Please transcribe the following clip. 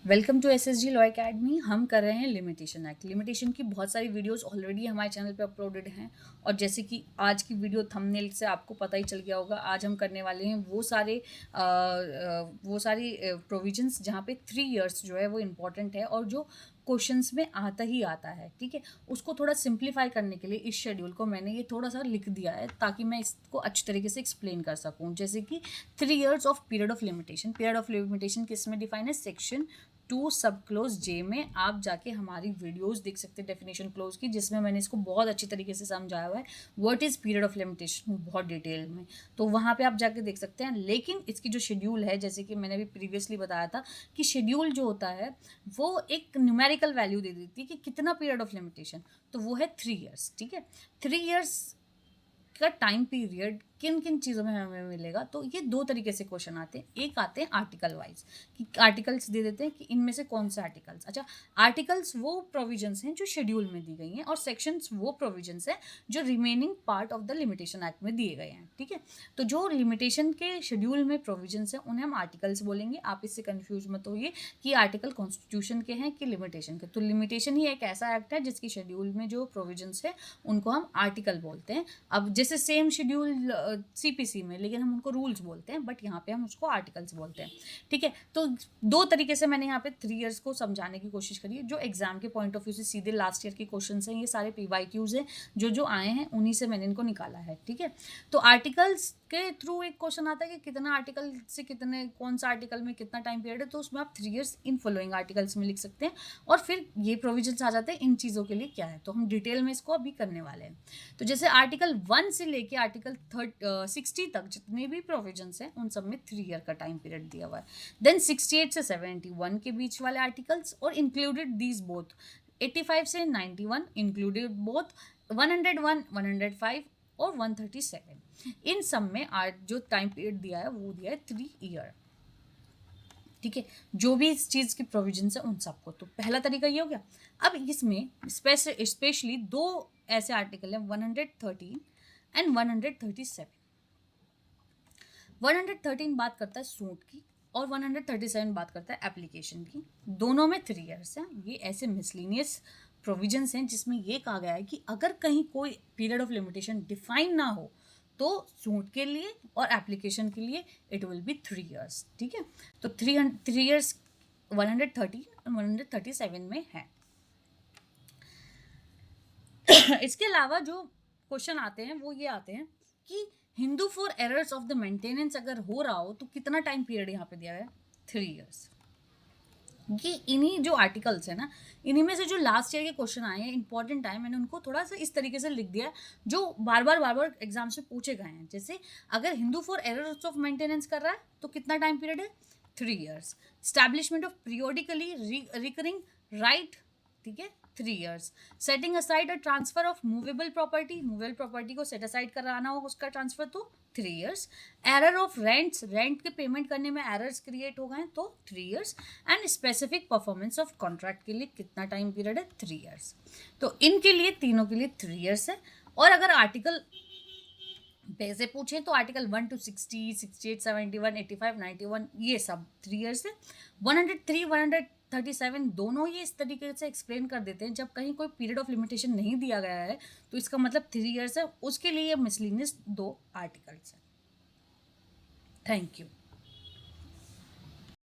Welcome to SSG law academy. हम कर रहे हैं लिमिटेशन एक्ट। लिमिटेशन की बहुत सारी वीडियोस ऑलरेडी हमारे चैनल पे अपलोडेड हैं और जैसे कि आज की वीडियो थंबनेल से आपको पता ही चल गया होगा, आज हम करने वाले हैं वो सारी प्रोविजंस जहाँ पे 3 इयर्स जो है वो इम्पॉर्टेंट है और जो क्वेश्चंस में आता ही आता है। ठीक है, उसको थोड़ा सिंप्लीफाई करने के लिए इस शेड्यूल को मैंने ये थोड़ा सा लिख दिया है ताकि मैं इसको अच्छी तरीके से एक्सप्लेन कर सकूँ। जैसे कि 3 years of period of limitation. Period of limitation किस में डिफाइन है? सेक्शन 2 सब क्लोज जे में आप जाके हमारी वीडियोस देख सकते हैं डेफिनेशन क्लोज की, जिसमें मैंने इसको बहुत अच्छी तरीके से समझाया हुआ है what is period of limitation बहुत डिटेल में, तो वहाँ पे आप जाके देख सकते हैं। लेकिन इसकी जो शेड्यूल है, जैसे कि मैंने भी प्रीवियसली बताया था कि शेड्यूल जो होता है वो एक न्यूमेरिकल वैल्यू दे देती है कि कितना पीरियड ऑफ लिमिटेशन, तो वो है 3 इयर्स। ठीक है, 3 इयर्स का टाइम पीरियड किन किन चीज़ों में हमें मिलेगा, तो ये 2 तरीके से क्वेश्चन आते हैं। एक आते हैं आर्टिकल वाइज कि आर्टिकल्स दे देते हैं कि इनमें से कौन से आर्टिकल्स। अच्छा, आर्टिकल्स वो प्रोविजंस हैं जो शेड्यूल में दी गई हैं और सेक्शंस वो प्रोविजंस हैं जो remaining part of the limitation act में दिए गए हैं। ठीक है, तो जो लिमिटेशन के शेड्यूल में प्रोविजंस हैं उन्हें हम आर्टिकल्स बोलेंगे। आप इससे कन्फ्यूज मत होइए कि आर्टिकल कॉन्स्टिट्यूशन के हैं कि लिमिटेशन के। तो लिमिटेशन ही एक ऐसा एक्ट है जिसकी शेड्यूल में जो प्रोविजंस है उनको हम आर्टिकल बोलते हैं। अब जैसे सेम शेड्यूल सीपीसी में, लेकिन हम उनको रूल्स बोलते हैं, बट यहाँ पे हम उसको आर्टिकल्स बोलते हैं। ठीक है, तो 2 तरीके से मैंने यहाँ पे 3 इयर्स को समझाने की कोशिश करी है। जो एग्जाम के पॉइंट ऑफ व्यू से सीधे लास्ट ईयर के क्वेश्चन हैं, ये सारे PYQs हैं जो आए हैं, उन्हीं से मैंने इनको निकाला है। ठीक है, तो आर्टिकल्स के थ्रू एक क्वेश्चन आता है कि कितना आर्टिकल से कितने, कौन सा आर्टिकल में कितना टाइम पीरियड है, तो उसमें आप 3 इयर्स इन फॉलोइंग आर्टिकल्स में लिख सकते हैं और फिर ये प्रोविजंस आ जाते हैं इन चीज़ों के लिए क्या है, तो हम डिटेल में इसको अभी करने वाले हैं। तो जैसे आर्टिकल 1 से लेके आर्टिकल 60 तक जितने भी प्रोविजंस हैं उन सब में 3 ईयर का टाइम पीरियड दिया हुआ है। देन 68 से 71 के बीच वाले आर्टिकल्स और इंक्लूडेड दीज बोथ, 85 से 91 इंक्लूडेड बोथ, 101, 105 और 137 इन सब में जो टाइम पीरियड दिया है वो दिया है 3 ईयर। ठीक है, जो भी इस चीज़ की प्रोविजंस है उन सबको, तो पहला तरीका ये हो गया। अब इसमें स्पेशली 2 ऐसे आर्टिकल हैं, 113 एंड 137। 113 बात करता है सूट की और 137 बात करता है एप्लीकेशन की। दोनों में 3 इयर्स हैं। ये ऐसे मिसलिनियस प्रोविजंस हैं जिसमें ये कहा गया है कि अगर कहीं कोई पीरियड ऑफ लिमिटेशन डिफाइन ना हो तो सूट के लिए और एप्लीकेशन के लिए इट विल बी 3 इयर्स। ठीक है, तो 3 इयर्स 113 और 137 में है। इसके अलावा जो क्वेश्चन आते हैं वो ये आते हैं कि Hindu for errors of the maintenance अगर हो रहा हो तो कितना टाइम पीरियड यहाँ पे दिया है? 3 इयर्स। ये इन्हीं जो आर्टिकल्स है ना, इन्हीं में से जो लास्ट ईयर के क्वेश्चन आए हैं इंपॉर्टेंट है, मैंने उनको थोड़ा सा इस तरीके से लिख दिया जो बार बार एग्जाम्स में पूछे गए हैं। जैसे अगर Hindu for errors of maintenance कर रहा है तो कितना टाइम पीरियड है? 3 years. Establishment of periodically recurring right, ठीक है, 3 years. Setting aside a transfer of movable property को सेट असाइड कराना हो उसका ट्रांसफर, तो 3 इयर्स। एरर ऑफ रेंट के पेमेंट करने में एरर्स क्रिएट हो गए तो 3 years. And specific performance of contract के लिए कितना टाइम पीरियड है? 3 इयर्स। तो इनके लिए, तीनों के लिए 3 इयर्स है। और अगर आर्टिकल से पूछें तो आर्टिकल 1 to 60, 68, 71, 85, 91 ये सब 3 इयर्स है। 103, 137 दोनों ये इस तरीके से एक्सप्लेन कर देते हैं जब कहीं कोई पीरियड ऑफ लिमिटेशन नहीं दिया गया है तो इसका मतलब 3 इयर्स है, उसके लिए मिसलिनियस 2 आर्टिकल्स है। Thank you.